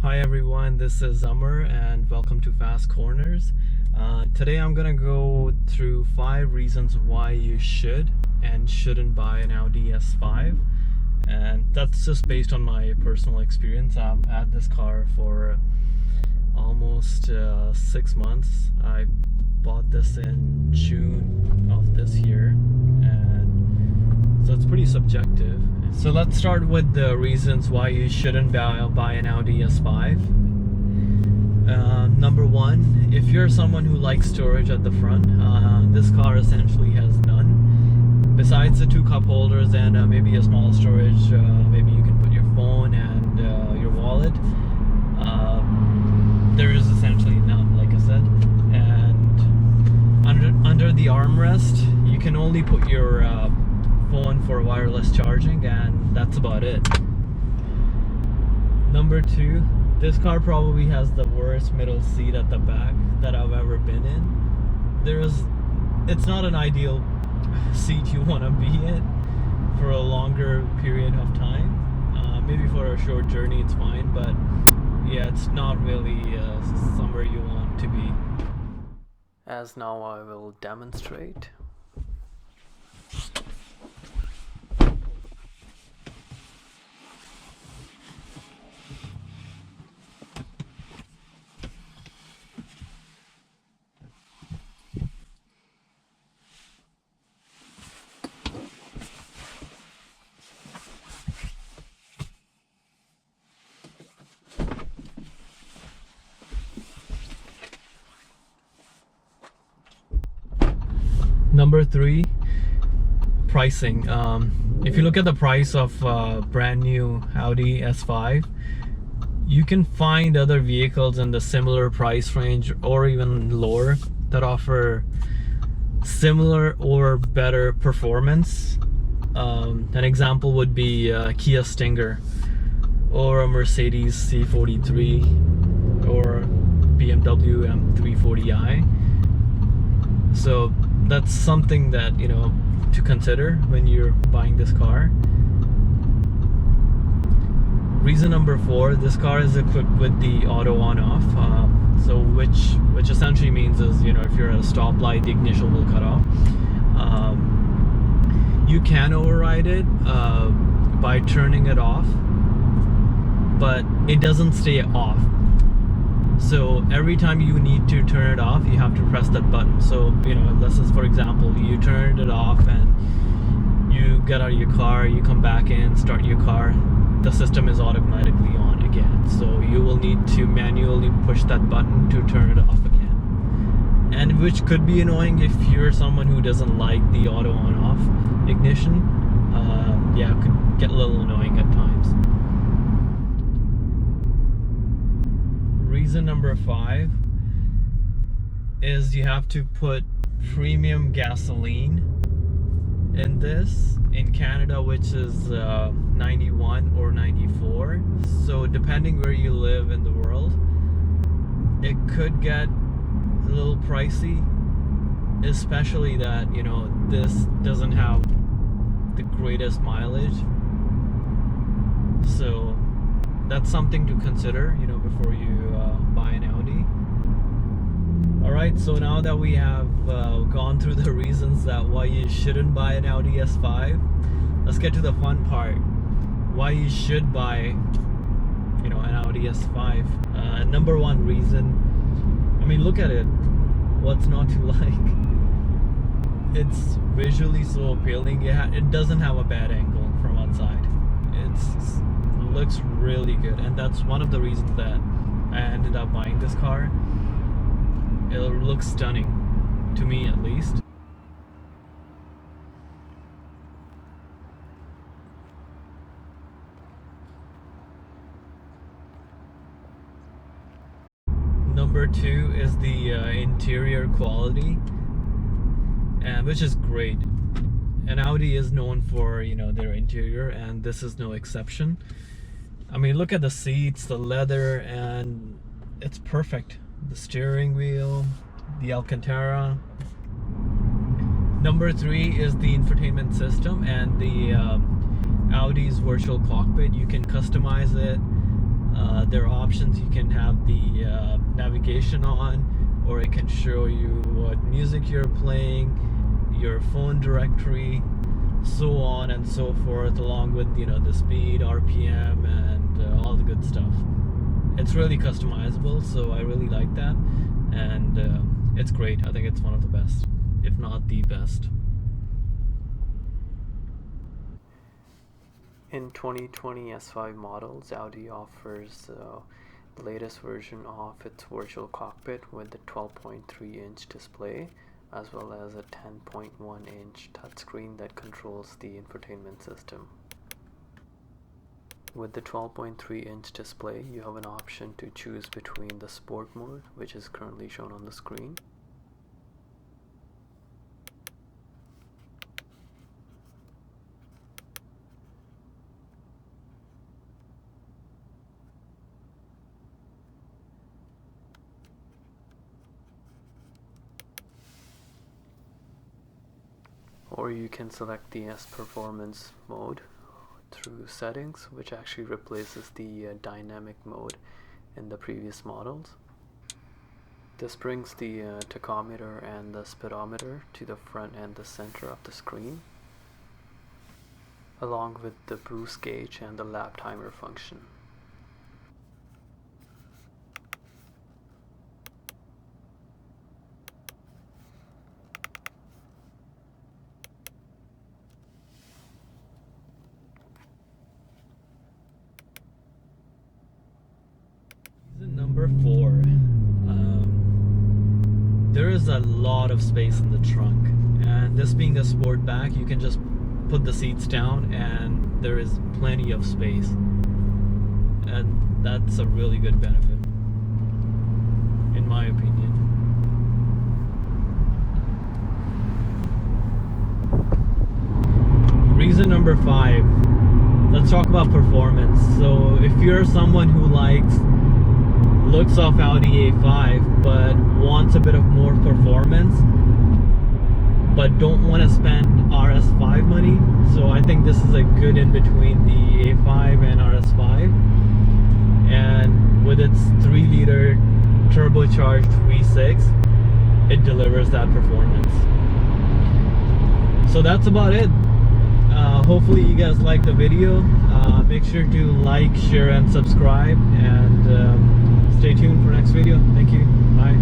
Hi everyone, this is Amr and welcome to Fast Corners. Today I'm gonna go through 5 reasons why you should and shouldn't buy an Audi S5, and that's just based on my personal experience. I've had this car for almost 6 months. I bought this in June of this year, and so it's pretty subjective. So let's start with the reasons why you shouldn't buy an Audi S5. Number one, if you're someone who likes storage at the front, this car essentially has none. Besides the 2 cup holders and maybe a small storage, maybe you can put your phone and your wallet. There is essentially none, like I said. And under the armrest, you can only put your phone for wireless charging, and that's about it. Number 2, this car probably has the worst middle seat at the back that I've ever been in. It's not an ideal seat you want to be in for a longer period of time. Maybe for a short journey it's fine, but yeah, it's not really somewhere you want to be. As now I will demonstrate. Number 3, pricing. If you look at the price of brand new Audi S5, you can find other vehicles in the similar price range or even lower that offer similar or better performance. An example would be Kia Stinger or a Mercedes C43 or BMW M340i. So that's something that, to consider when you're buying this car. Reason number 4, this car is equipped with the auto on-off, so which essentially means is, if you're at a stoplight, the ignition will cut off. You can override it by turning it off, but it doesn't stay off. So every time you need to turn it off, you have to press that button. So, let's just, for example, you turned it off and you get out of your car, you come back in, start your car, the system is automatically on again. So you will need to manually push that button to turn it off again. And which could be annoying if you're someone who doesn't like the auto on-off ignition. Yeah, it could get a little annoying at times. Reason number 5 is you have to put premium gasoline in this in Canada, which is 91 or 94. So depending where you live in the world, it could get a little pricey, especially that this doesn't have the greatest mileage. So that's something to consider, before you buy an Audi. Alright, so now that we have gone through the reasons that why you shouldn't buy an Audi S5, let's get to the fun part. Why you should buy, an Audi S5. Number 1 reason, look at it. What's not to like? It's visually so appealing. It doesn't have a bad angle from outside. It looks really good, and that's one of the reasons that I ended up buying this car. It looks stunning, to me at least. Number 2 is the interior quality, and which is great. And Audi is known for their interior, and this is no exception. Look at the seats, the leather, and it's perfect. The steering wheel, the Alcantara. Number 3 is the infotainment system and the Audi's virtual cockpit. You can customize it. There are options. You can have the navigation on, or it can show you what music you're playing, your phone directory, so on and so forth, along with the speed, RPM, and all the good stuff. It's really customizable, so I really like that, and it's great. I think it's one of the best, if not the best. In 2020 S5 models, Audi offers the latest version of its virtual cockpit with the 12.3-inch display, as well as a 10.1-inch touchscreen that controls the infotainment system. With the 12.3-inch display, you have an option to choose between the sport mode, which is currently shown on the screen, or you can select the S Performance mode through settings, which actually replaces the dynamic mode in the previous models. This brings the tachometer and the speedometer to the front and the center of the screen, along with the boost gauge and the lap timer function. Number 4, there is a lot of space in the trunk, and this being a sportback, you can just put the seats down and there is plenty of space, and that's a really good benefit in my opinion. Reason number 5, let's talk about performance. So if you're someone who likes looks of Audi A5 but wants a bit of more performance but don't want to spend RS5 money, so I think this is a good in between the A5 and RS5, and with its 3-liter turbocharged V6, it delivers that performance. So that's about it. Hopefully you guys like the video. Make sure to like, share, and subscribe, and stay tuned for next video. Thank you. Bye.